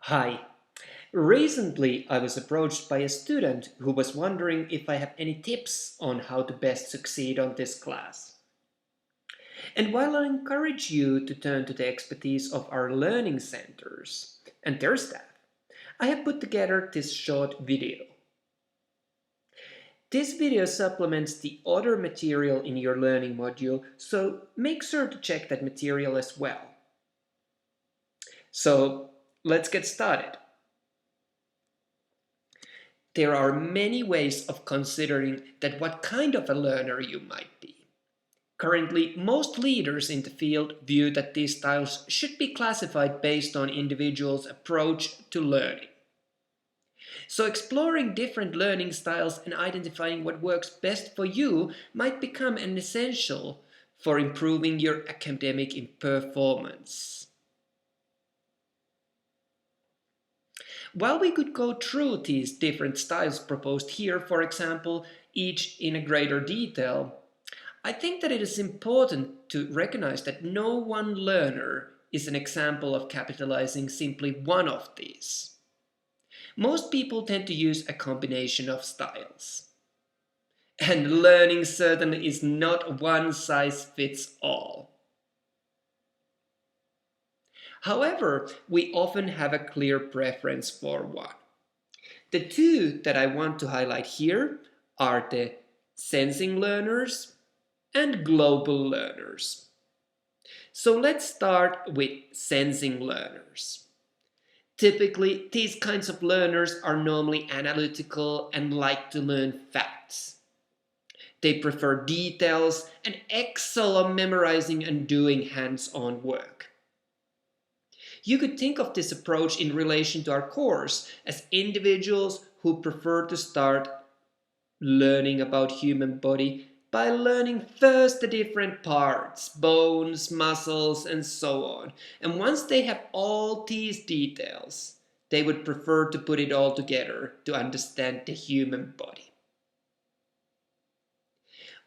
Hi. Recently, I was approached by a student who was wondering if I have any tips on how to best succeed on this class. And while I encourage you to turn to the expertise of our learning centers and their staff, I have put together this short video. This video supplements the other material in your learning module, so make sure to check that material as well. So, let's get started. There are many ways of considering that what kind of a learner you might be. Currently, most leaders in the field view that these styles should be classified based on individuals' approach to learning. So exploring different learning styles and identifying what works best for you might become an essential for improving your academic performance. While we could go through these different styles proposed here, for example, each in a greater detail, I think that it is important to recognize that no one learner is an example of capitalizing simply one of these. Most people tend to use a combination of styles. And learning certainly is not one size fits all. However, we often have a clear preference for one. The two that I want to highlight here are the sensing learners and global learners. So let's start with sensing learners. Typically, these kinds of learners are normally analytical and like to learn facts. They prefer details and excel on memorizing and doing hands-on work. You could think of this approach in relation to our course as individuals who prefer to start learning about human body by learning first the different parts, bones, muscles, and so on. And once they have all these details, they would prefer to put it all together to understand the human body.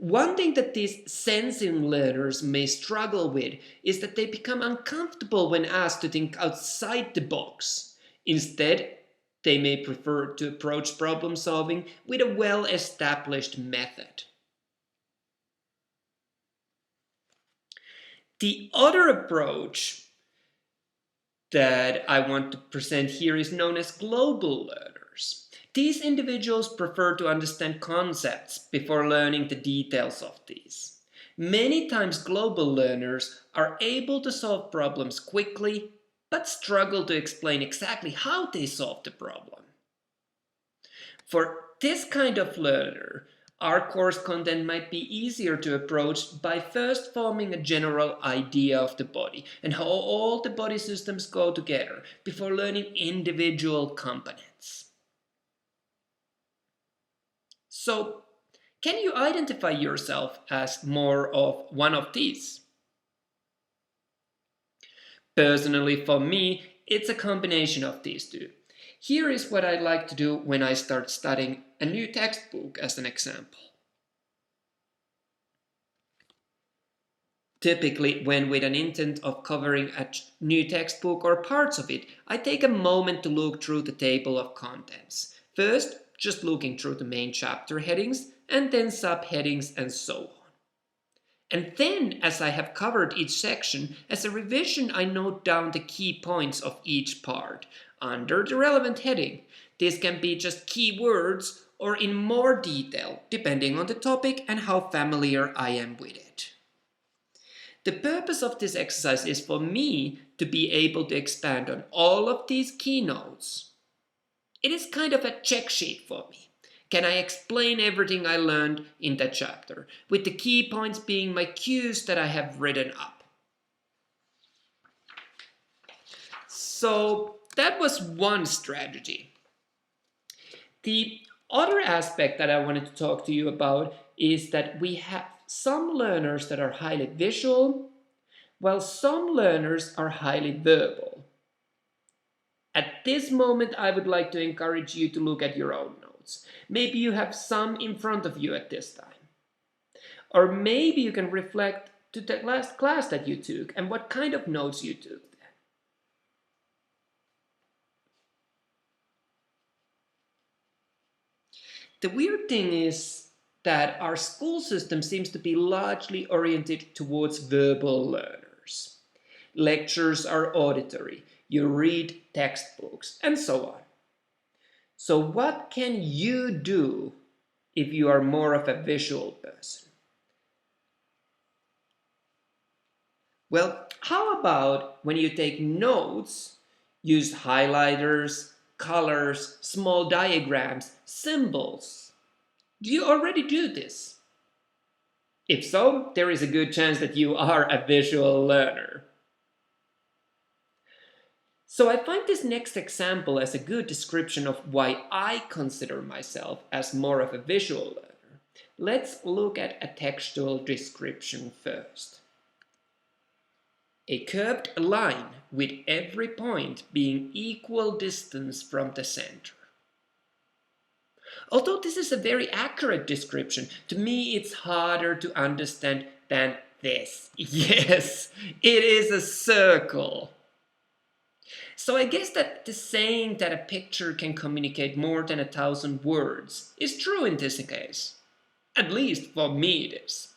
One thing that these sensing learners may struggle with is that they become uncomfortable when asked to think outside the box. Instead, they may prefer to approach problem solving with a well-established method. The other approach that I want to present here is known as global learners. These individuals prefer to understand concepts before learning the details of these. Many times global learners are able to solve problems quickly, but struggle to explain exactly how they solve the problem. For this kind of learner, our course content might be easier to approach by first forming a general idea of the body and how all the body systems go together before learning individual components. So, can you identify yourself as more of one of these? Personally, for me, it's a combination of these two. Here is what I like to do when I start studying a new textbook as an example. Typically, when with an intent of covering a new textbook or parts of it, I take a moment to look through the table of contents. First, just looking through the main chapter headings, and then subheadings and so on. And then, as I have covered each section, as a revision I note down the key points of each part under the relevant heading. This can be just key words or in more detail, depending on the topic and how familiar I am with it. The purpose of this exercise is for me to be able to expand on all of these keynotes. It is kind of a check sheet for me. Can I explain everything I learned in that chapter, with the key points being my cues that I have written up? So that was one strategy. The other aspect that I wanted to talk to you about is that we have some learners that are highly visual, while some learners are highly verbal. At this moment, I would like to encourage you to look at your own notes. Maybe you have some in front of you at this time. Or maybe you can reflect to the last class that you took and what kind of notes you took. The weird thing is that our school system seems to be largely oriented towards verbal learners. Lectures are auditory, you read textbooks, and so on. So what can you do if you are more of a visual person? Well, how about when you take notes, use highlighters, colors, small diagrams, symbols? Do you already do this? If so, there is a good chance that you are a visual learner. So I find this next example as a good description of why I consider myself as more of a visual learner. Let's look at a textual description first. A curved line with every point being equal distance from the center. Although this is a very accurate description, to me it's harder to understand than this. Yes, it is a circle. So I guess that the saying that a picture can communicate more than 1,000 words is true in this case. At least for me it is.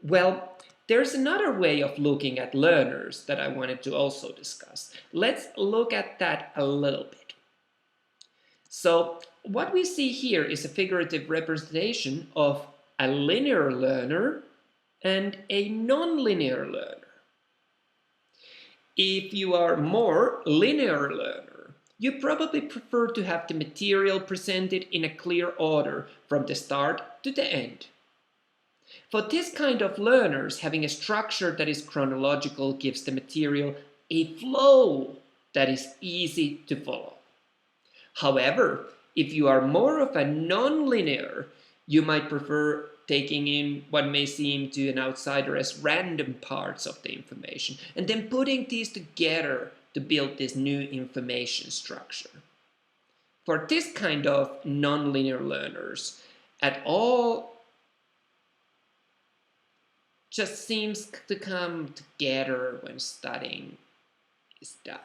Well, there's another way of looking at learners that I wanted to also discuss. Let's look at that a little bit. So what we see here is a figurative representation of a linear learner and a nonlinear learner. If you are more linear learner, you probably prefer to have the material presented in a clear order from the start to the end. For this kind of learners, having a structure that is chronological gives the material a flow that is easy to follow. However, if you are more of a non-linear, you might prefer taking in what may seem to an outsider as random parts of the information and then putting these together to build this new information structure. For this kind of non-linear learners, at all just seems to come together when studying is done.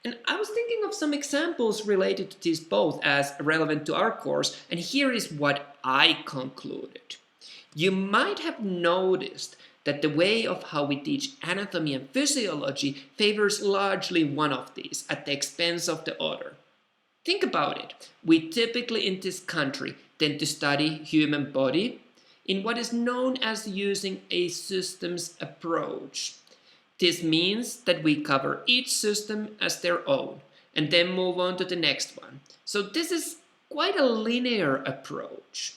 And I was thinking of some examples related to these both as relevant to our course, and here is what I concluded. You might have noticed that the way of how we teach anatomy and physiology favors largely one of these at the expense of the other. Think about it. We typically in this country tend to study human body in what is known as using a systems approach. This means that we cover each system as their own and then move on to the next one. So this is quite a linear approach.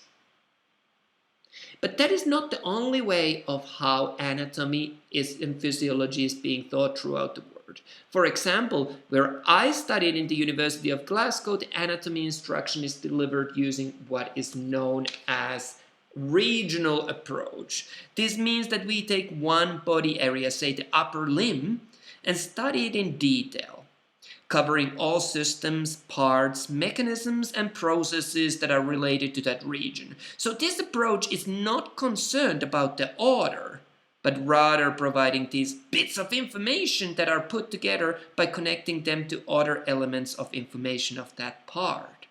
But that is not the only way of how anatomy and physiology is being taught throughout the world. For example, where I studied in the University of Glasgow, the anatomy instruction is delivered using what is known as regional approach. This means that we take one body area, say the upper limb, and study it in detail, covering all systems, parts, mechanisms, and processes that are related to that region. So this approach is not concerned about the order, but rather providing these bits of information that are put together by connecting them to other elements of information of that part.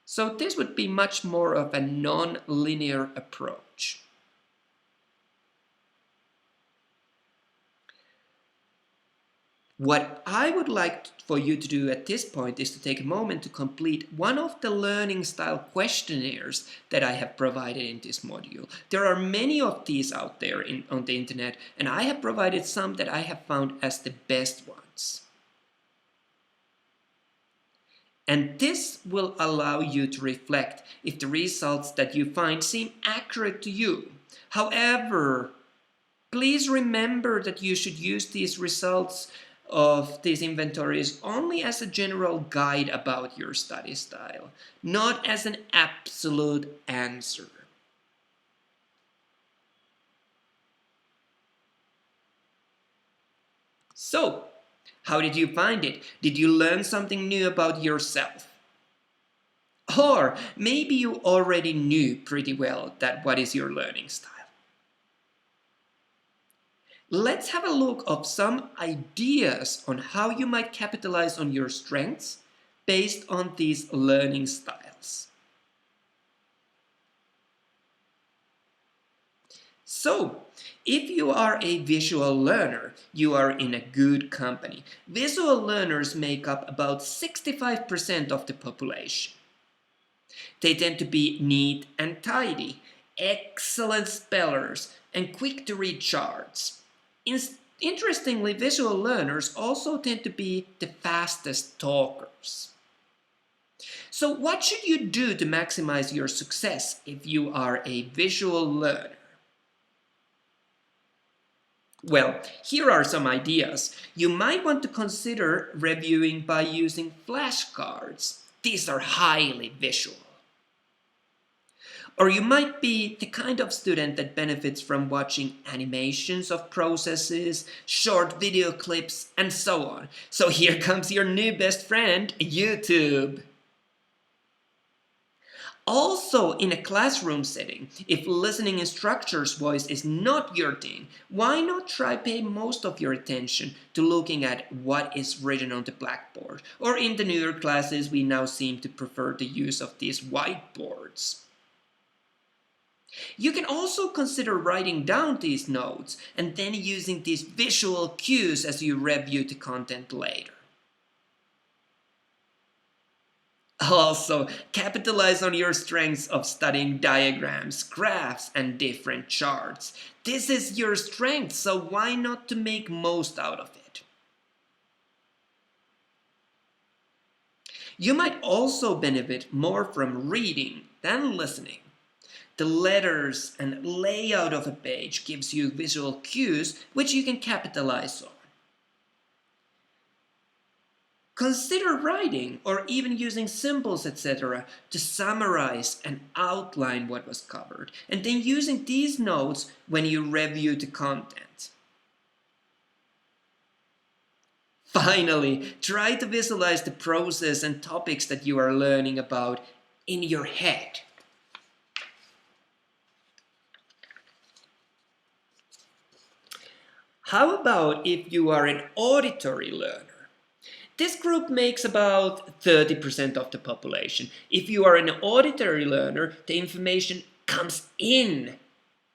So this would be much more of a non-linear approach. What I would like for you to do at this point is to take a moment to complete one of the learning style questionnaires that I have provided in this module. There are many of these out there on the internet, and I have provided some that I have found as the best ones. And this will allow you to reflect if the results that you find seem accurate to you. However, please remember that you should use these results of these inventories only as a general guide about your study style, not as an absolute answer. So, how did you find it? Did you learn something new about yourself? Or maybe you already knew pretty well that what is your learning style. let's have a look at some ideas on how you might capitalize on your strengths based on these learning styles. So, if you are a visual learner, you are in a good company. Visual learners make up about 65% of the population. They tend to be neat and tidy, excellent spellers, and quick to read charts. Interestingly, visual learners also tend to be the fastest talkers. So what should you do to maximize your success if you are a visual learner? Well, here are some ideas. You might want to consider reviewing by using flashcards. These are highly visual. Or you might be the kind of student that benefits from watching animations of processes, short video clips, and so on. So here comes your new best friend, YouTube. Also, in a classroom setting, if listening instructor's voice is not your thing, why not try pay most of your attention to looking at what is written on the blackboard? Or in the newer classes, we now seem to prefer the use of these whiteboards. You can also consider writing down these notes and then using these visual cues as you review the content later. Also, capitalize on your strengths of studying diagrams, graphs, and different charts. This is your strength, so why not to make most out of it? You might also benefit more from reading than listening. The letters and layout of a page gives you visual cues which you can capitalize on. Consider writing or even using symbols, etc. to summarize and outline what was covered, and then using these notes when you review the content. Finally, try to visualize the process and topics that you are learning about in your head. How about if you are an auditory learner? This group makes about 30% of the population. If you are an auditory learner, the information comes in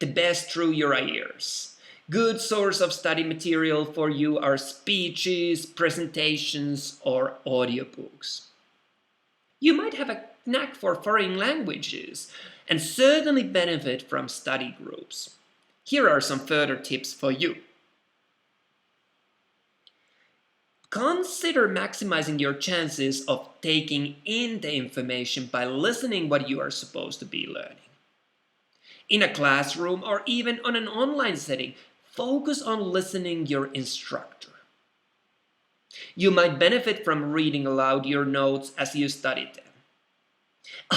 the best through your ears. Good source of study material for you are speeches, presentations, or audiobooks. You might have a knack for foreign languages and certainly benefit from study groups. Here are some further tips for you. Consider maximizing your chances of taking in the information by listening what you are supposed to be learning. In a classroom or even on an online setting, focus on listening your instructor. You might benefit from reading aloud your notes as you study them.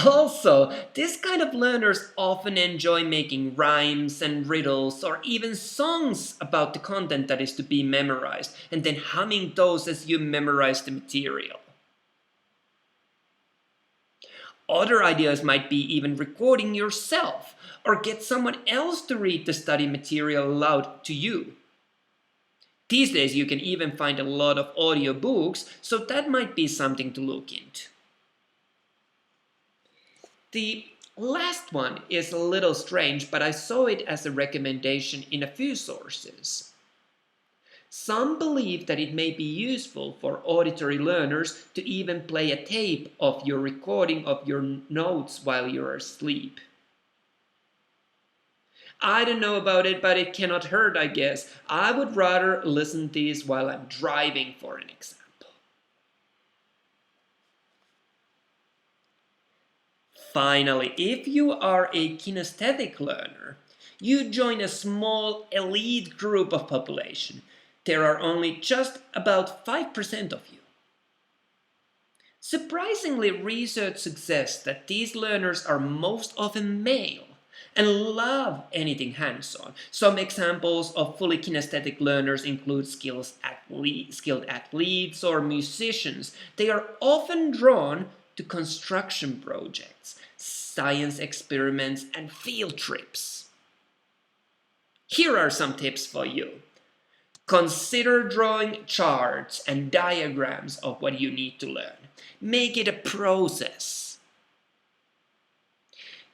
Also, this kind of learners often enjoy making rhymes and riddles or even songs about the content that is to be memorized and then humming those as you memorize the material. Other ideas might be even recording yourself or get someone else to read the study material aloud to you. These days you can even find a lot of audiobooks, so that might be something to look into. The last one is a little strange, but I saw it as a recommendation in a few sources. Some believe that it may be useful for auditory learners to even play a tape of your recording of your notes while you're asleep. I don't know about it, but it cannot hurt, I guess. I would rather listen to these while I'm driving, for an example. Finally, if you are a kinesthetic learner, you join a small elite group of population. There are only just about 5% of you. Surprisingly, research suggests that these learners are most often male and love anything hands-on. Some examples of fully kinesthetic learners include skilled athletes or musicians. They are often drawn to construction projects, science experiments, and field trips. Here are some tips for you. Consider drawing charts and diagrams of what you need to learn. Make it a process.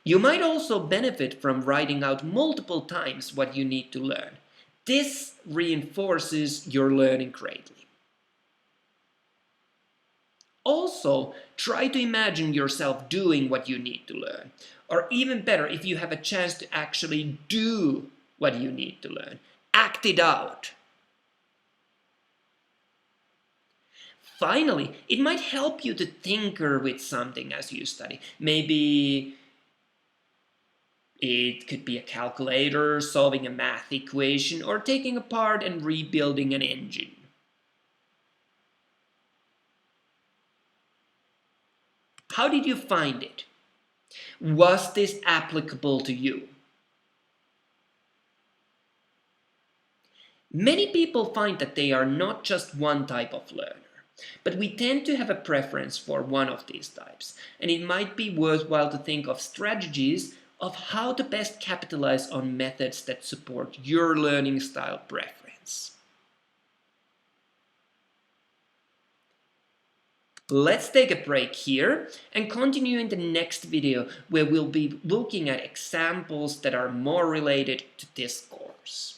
You might also benefit from writing out multiple times what you need to learn. This reinforces your learning greatly. Also, try to imagine yourself doing what you need to learn. Or even better, if you have a chance to actually do what you need to learn. Act it out. Finally, it might help you to tinker with something as you study. Maybe it could be a calculator, solving a math equation, or taking apart and rebuilding an engine. How did you find it? Was this applicable to you? Many people find that they are not just one type of learner, but we tend to have a preference for one of these types, and it might be worthwhile to think of strategies of how to best capitalize on methods that support your learning style preference. Let's take a break here and continue in the next video where we'll be looking at examples that are more related to this course.